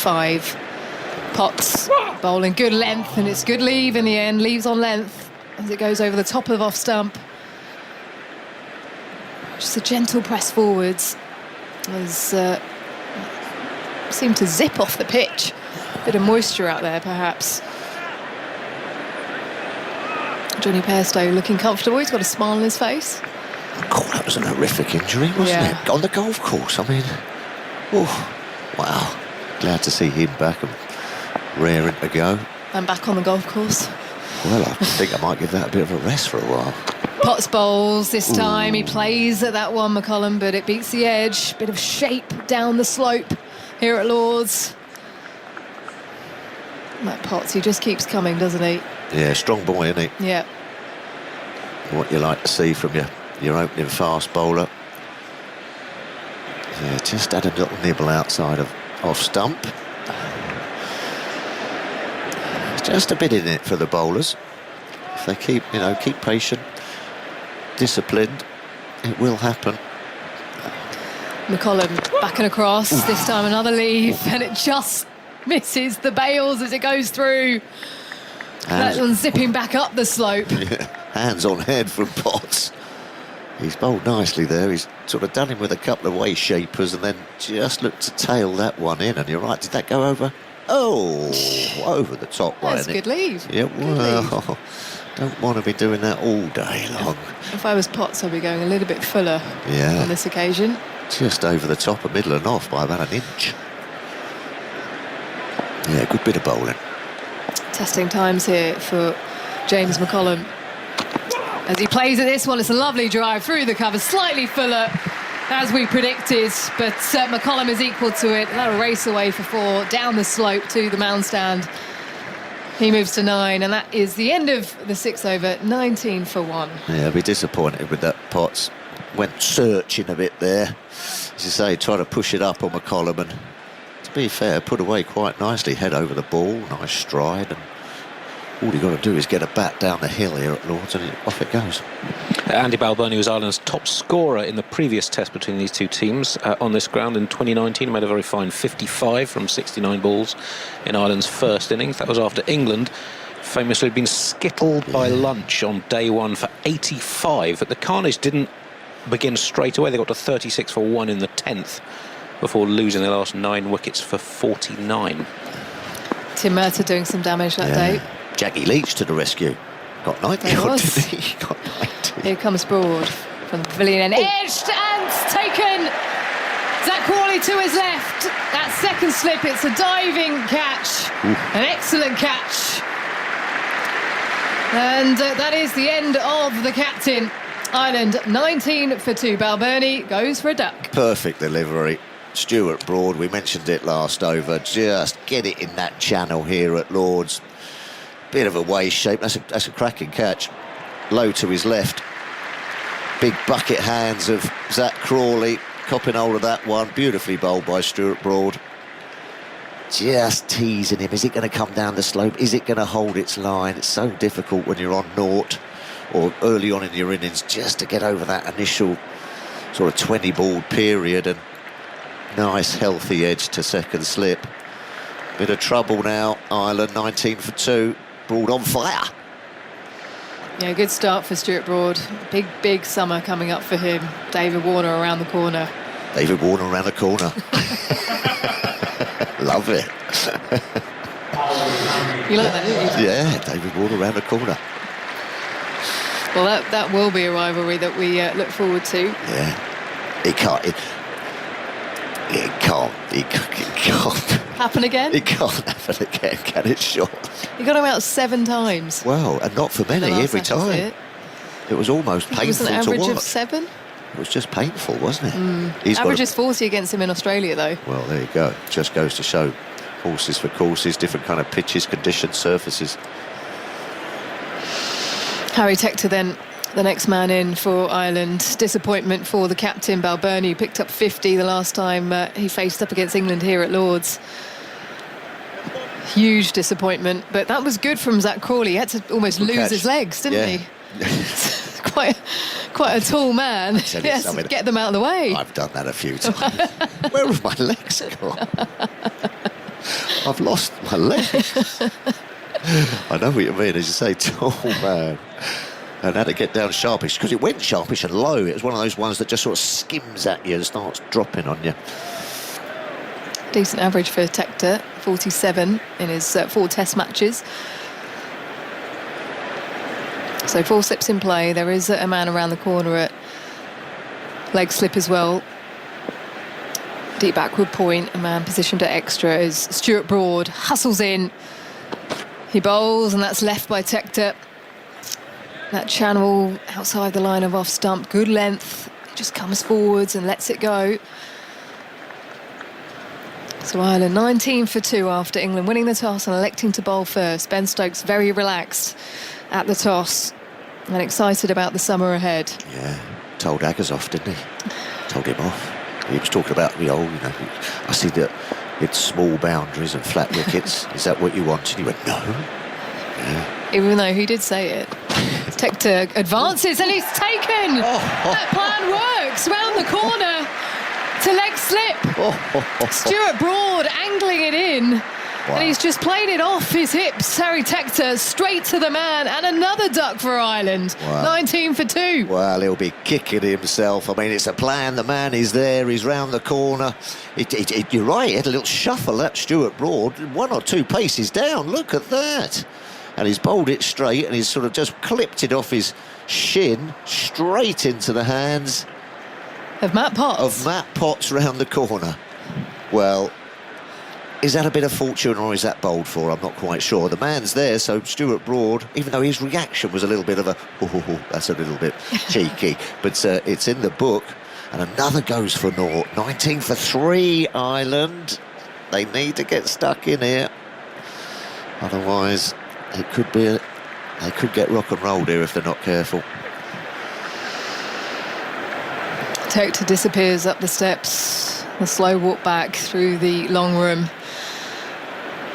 5. Potts bowling good length, and it's good leave in the end. Leaves on length as it goes over the top of off stump. Just a gentle press forwards as seemed to zip off the pitch. Bit of moisture out there, perhaps. Johnny Bairstow looking comfortable. He's got a smile on his face. Oh, that was an horrific injury, wasn't it? On the golf course, I mean, oh, wow. Glad to see him back and raring to go. And back on the golf course. Well, I think I might give that a bit of a rest for a while. Potts bowls this time. He plays at that one, McCollum, but it beats the edge. Bit of shape down the slope here at Lord's. That Potts, he just keeps coming, doesn't he? Yeah, strong boy, isn't he? Yeah. What you like to see from your opening fast bowler. Yeah, just had a little nibble outside of off stump. Just a bit in it for the bowlers. If they keep patient, disciplined, it will happen. McCollum backing across. This time another leave, and it just misses the bails as it goes through. That one zipping back up the slope. Yeah, hands on head from Potts. He's bowled nicely there. He's sort of done him with a couple of way shapers and then just looked to tail that one in. And you're right, did that go over? Oh, over the top line. That's a good leave. Yeah, well, don't want to be doing that all day long. If I was Potts, I'd be going a little bit fuller on this occasion. Just over the top, a middle and off by about an inch. Yeah, good bit of bowling. Testing times here for James McCollum. As he plays at this one, it's a lovely drive through the cover, slightly fuller, as we predicted, but McCollum is equal to it. That'll race away for 4, down the slope to the mound stand. He moves to 9, and that is the end of the 6 over, 19 for 1. Yeah, I'll be disappointed with that. Potts went searching a bit there. As you say, trying to push it up on McCollum, and to be fair, put away quite nicely, head over the ball, nice stride, and all you've got to do is get a bat down the hill here at Lord's and off it goes. Andy Balboni was Ireland's top scorer in the previous test between these two teams on this ground in 2019. He made a very fine 55 from 69 balls in Ireland's first innings. That was after England famously had been skittled by lunch on day one for 85. But the carnage didn't begin straight away. They got to 36 for 1 in the 10th before losing their last 9 wickets for 49. Tim Murtagh doing some damage that day. Jackie Leach to the rescue. Got 90, didn't he? Got 90. Here comes Broad from the pavilion end. Edged and taken. Zach Crawley to his left. That second slip, it's a diving catch. An excellent catch. And that is the end of the captain. Ireland 19 for 2. Balboni goes for a duck. Perfect delivery. Stuart Broad, we mentioned it last over. Just get it in that channel here at Lord's. Bit of a way shape. That's a cracking catch. Low to his left. Big bucket hands of Zach Crawley. Copping hold of that one. Beautifully bowled by Stuart Broad. Just teasing him. Is it going to come down the slope? Is it going to hold its line? It's so difficult when you're on naught or early on in your innings just to get over that initial sort of 20-ball period. And nice healthy edge to second slip. Bit of trouble now. Ireland 19 for 2. Broad on fire. Yeah, good start for Stuart Broad. Big summer coming up for him. David Warner around the corner. David Warner around the corner. Love it. You like that, didn't you? Yeah, David Warner around the corner. Well, that will be a rivalry that we look forward to. Yeah. It can't happen again? It can't happen again, can it, Sean? He got him out 7 times. Well, and not for many every time. It was almost painful to watch. It was an average of 7? It was just painful, wasn't it? Average is 40 against him in Australia, though. Well, there you go. Just goes to show horses for courses, different kind of pitches, conditions, surfaces. Harry Tector then the next man in for Ireland. Disappointment for the captain, Balboni, who picked up 50 the last time he faced up against England here at Lord's. Huge disappointment, but that was good from Zach Crawley. He had to almost lose his legs, didn't he? quite a tall man. Yes, get them out of the way. I've done that a few times. Where have my legs gone? I've lost my leg. I know what you mean, as you say, tall man. And had to get down sharpish, because it went sharpish and low. It was one of those ones that just sort of skims at you and starts dropping on you. Decent average for Tector, 47 in his 4 test matches. So 4 slips in play. There is a man around the corner at leg slip as well. Deep backward point, a man positioned at extra as Stuart Broad hustles in. He bowls, and that's left by Tector. That channel outside the line of off stump, good length. He just comes forwards and lets it go. So Ireland 19 for 2 after England winning the toss and electing to bowl first. Ben Stokes very relaxed at the toss and excited about the summer ahead. Yeah, told Aggers off, didn't he? Told him off. He was talking about I see that it's small boundaries and flat wickets. Is that what you want? And he went, no. Yeah. Even though he did say it. Tector advances and he's taken. That plan works round the corner to leg slip. Stuart Broad angling it in. Wow. And he's just played it off his hips. Harry Tector straight to the man, and another duck for Ireland. Wow. 19 for 2. Well, he'll be kicking himself. I mean, it's a plan. The man is there. He's round the corner. You're right. He had a little shuffle, that Stuart Broad. 1 or 2 paces down. Look at that. And he's bowled it straight, and he's sort of just clipped it off his shin straight into the hands of Matt Potts. Of Matt Potts round the corner. Well, is that a bit of fortune, or is that bowled for? I'm not quite sure. The man's there, so Stuart Broad, even though his reaction was a little bit of a, that's a little bit cheeky, but it's in the book. And another goes for naught. 19 for 3, Ireland. They need to get stuck in here. Otherwise, it could be they could get rock and rolled here if they're not careful. Tector disappears up the steps, the slow walk back through the long room,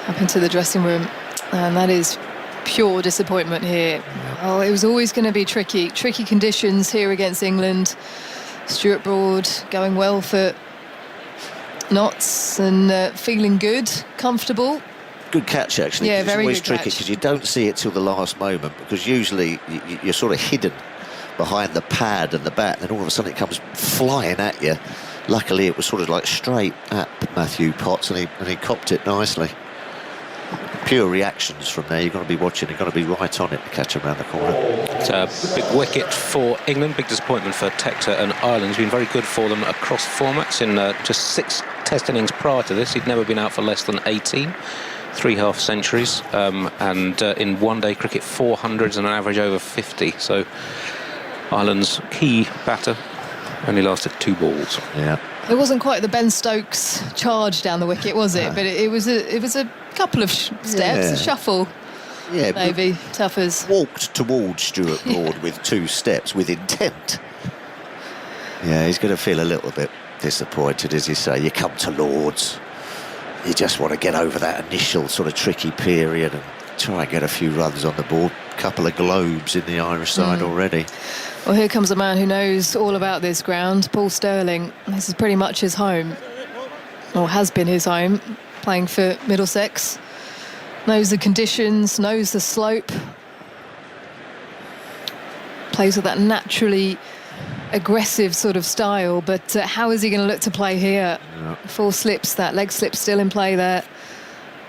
up into the dressing room, and that is pure disappointment here. Oh, it was always going to be tricky conditions here against England. Stuart Broad going well for knots and feeling good, comfortable. Good catch, actually. Yeah, it's very always good tricky catch. because you don't see it till the last moment, because usually you're sort of hidden behind the pad and the bat, and then all of a sudden it comes flying at you. Luckily, it was sort of like straight at Matthew Potts, and he copped it nicely. Pure reactions from there. You've got to be watching. You've got to be right on it to catch him around the corner. It's a big wicket for England. Big disappointment for Tector, and Ireland's been very good for them across formats. In just 6 test innings prior to this, he'd never been out for less than 18. 3 half centuries, and in one-day cricket 400s and an average over 50. So Ireland's key batter only lasted 2 balls. Yeah, it wasn't quite the Ben Stokes charge down the wicket, was it? But it was a couple of steps, a shuffle. Yeah, maybe Tuffers walked towards Stuart Broad with 2 steps with intent. Yeah, he's going to feel a little bit disappointed, as you say. You come to Lords, you just want to get over that initial sort of tricky period and try and get a few runs on the board. A couple of globes in the Irish side already. Well, here comes a man who knows all about this ground, Paul Stirling. This is pretty much his home, or has been his home, playing for Middlesex. Knows the conditions, knows the slope. Plays with that naturally aggressive sort of style, but how is he going to look to play here? Yeah. 4 slips, that leg slip still in play there,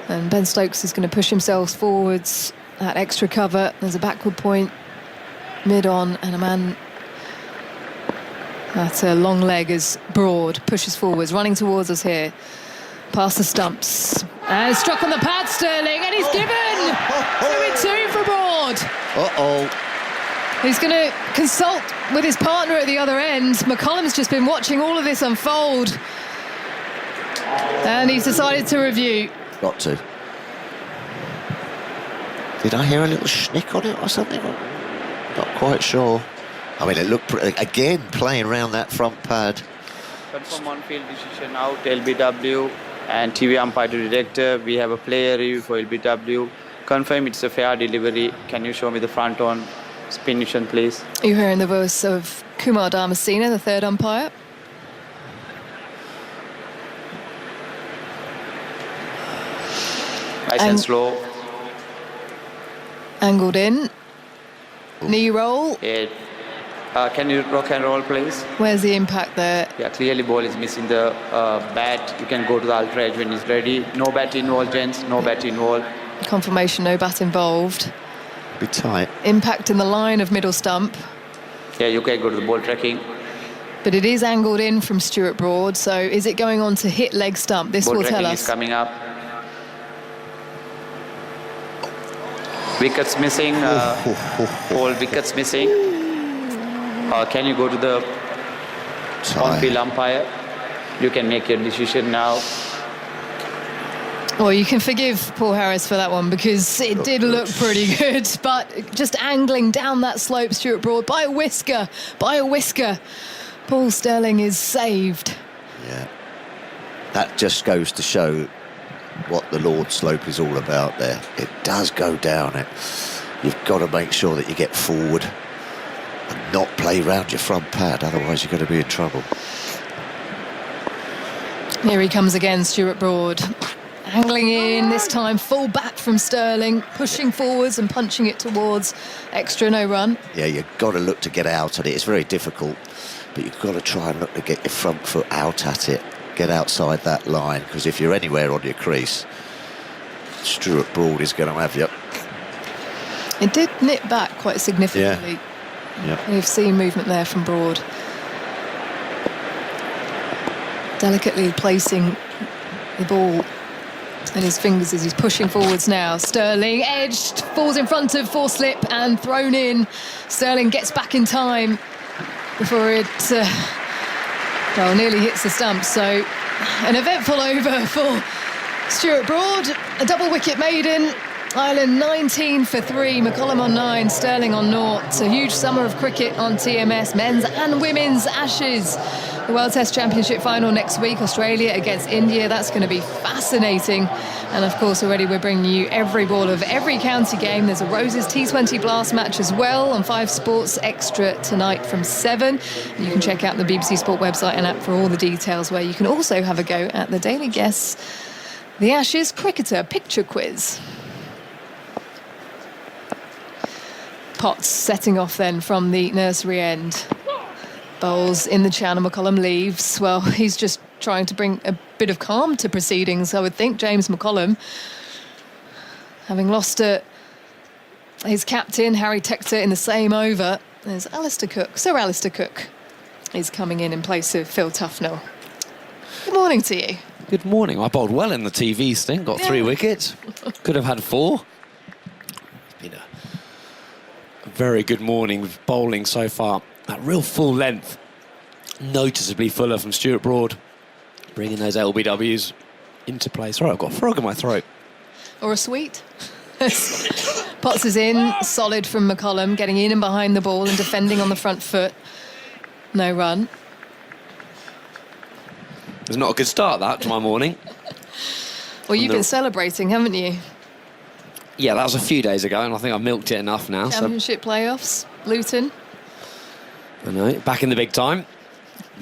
and Ben Stokes is going to push himself forwards. That extra cover, there's a backward point mid on, and a man at a long leg as Broad pushes forwards, running towards us here past the stumps, and struck on the pad, Stirling, and he's given 2-2 for Broad. He's going to consult with his partner at the other end. McCollum's just been watching all of this unfold, and he's decided to review. Got to. Did I hear a little schnick on it or something? Not quite sure. I mean, it looked, again, playing around that front pad. Confirm on-field decision out, LBW, and TV umpire to director. We have a player review for LBW. Confirm it's a fair delivery. Can you show me the front on spin decision, please? You're hearing the voice of Kumar Dharmasena, the 3rd umpire. Nice and slow. Angled in. Knee roll. Yeah. Can you rock and roll, please? Where's the impact there? Yeah, clearly ball is missing the bat. You can go to the ultra edge when it's ready. No bat involved, gents. No bat involved. Confirmation, no bat involved. Be tight. Impact in the line of middle stump. Yeah, you can go to the ball tracking. But it is angled in from Stuart Broad, so is it going on to hit leg stump? This Ball will tell tracking us. is coming up. Wickets missing. All wickets missing. Can you go to the on-field umpire? You can make your decision now. Well, you can forgive Paul Harris for that one because it did look pretty good, but just angling down that slope, Stuart Broad, by a whisker. Paul Sterling is saved. Yeah. That just goes to show what the Lord slope is all about there. It does go down it. You've got to make sure that you get forward and not play round your front pad, otherwise you're going to be in trouble. Here he comes again, Stuart Broad. Angling in, this time full bat from Sterling, pushing forwards and punching it towards extra, no run. Yeah, you've got to look to get out at it. It's very difficult, but you've got to try and look to get your front foot out at it, get outside that line, because if you're anywhere on your crease, Stuart Broad is going to have you. It did nip back quite significantly. Yeah. We've seen movement there from Broad. Delicately placing the ball in his fingers as he's pushing forwards now. Sterling edged, falls in front of for slip and thrown in. Sterling gets back in time before it nearly hits the stump. So an eventful over for Stuart Broad. A double wicket maiden. Ireland 19 for 3, McCollum on 9, Sterling on 0. It's a huge summer of cricket on TMS, men's and women's Ashes. The World Test Championship final next week, Australia against India. That's going to be fascinating. And of course, already we're bringing you every ball of every county game. There's a Roses T20 Blast match as well on 5 Sports Extra tonight from 7. You can check out the BBC Sport website and app for all the details, where you can also have a go at the Daily Guess, the Ashes Cricketer Picture Quiz. Potts setting off then from the nursery end. Bowls in the channel, McCollum leaves. Well, he's just trying to bring a bit of calm to proceedings, I would think, James McCollum. Having lost his captain, Harry Tector, in the same over. There's Alistair Cook. Sir Alistair Cook is coming in place of Phil Tufnell. Good morning to you. Good morning. I bowled well in the TV stint, got 3 wickets. Could have had 4. It's been a very good morning with bowling so far. That real full length, noticeably fuller from Stuart Broad, bringing those LBWs into play. Sorry, I've got a frog in my throat. Or a sweet. Potts is in, solid from McCollum, getting in and behind the ball and defending on the front foot. No run. It's not a good start, that, to my morning. Well, you've been celebrating, haven't you? Yeah, that was a few days ago, and I think I've milked it enough now. Championship playoffs, Luton. I know, back in the big time.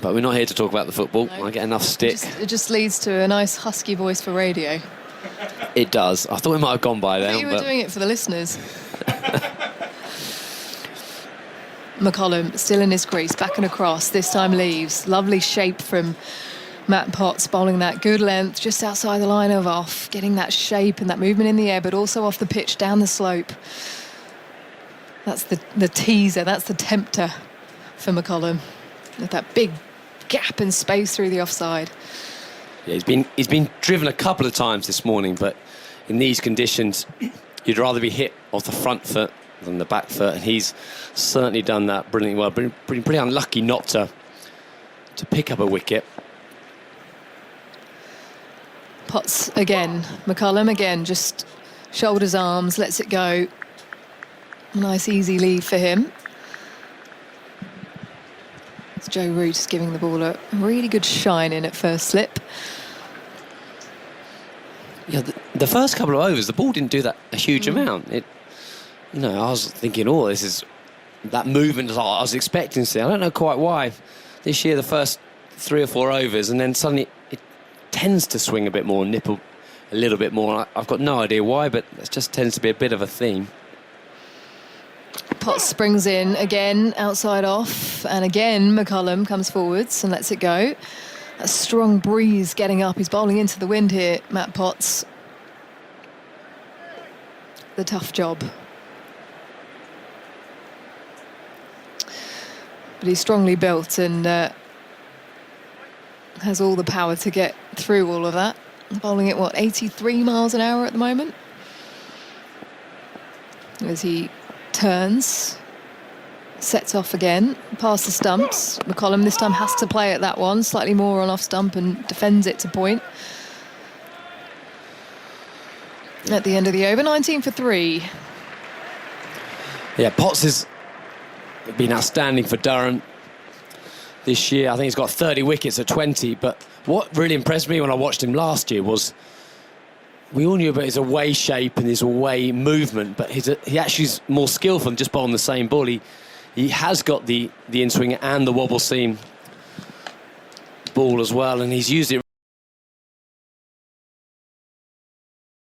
But we're not here to talk about the football. No. I get enough stick. It just leads to a nice husky voice for radio. It does. I thought we might have gone by then. You were doing it for the listeners. McCollum still in his crease, back and across. This time leaves. Lovely shape from Matt Potts, bowling that good length just outside the line of off, getting that shape and that movement in the air, but also off the pitch, down the slope. That's the teaser, that's the tempter for McCollum, with that big gap in space through the offside. Yeah, he's been driven a couple of times this morning, but in these conditions, you'd rather be hit off the front foot than the back foot, and he's certainly done that brilliantly well. Pretty unlucky not to pick up a wicket. Potts again, McCollum again, just shoulders, arms, lets it go. Nice easy lead for him. It's Joe Root is giving the ball a really good shine in at first slip. Yeah, the first couple of overs, the ball didn't do that a huge amount. I was thinking, this is that movement I was expecting to see. I don't know quite why. This year, the first 3 or 4 overs, and then suddenly it tends to swing a bit more, nipple a little bit more. I've got no idea why, but it just tends to be a bit of a theme. Potts springs in again, outside off, and again McCullum comes forwards and lets it go. A strong breeze getting up. He's bowling into the wind here, Matt Potts. The tough job. But he's strongly built and has all the power to get through all of that. Bowling at, what, 83 miles an hour at the moment? As he turns, sets off again, past the stumps. McCullum this time has to play at that one, slightly more on off stump, and defends it to point. At the end of the over, 19 for 3. Yeah, Potts has been outstanding for Durham this year. I think he's got 30 wickets at 20, but what really impressed me when I watched him last year was we all knew about his away shape and his away movement, but he actually is more skillful than just bowling the same ball. He has got the in-swing and the wobble seam ball as well, and he's used it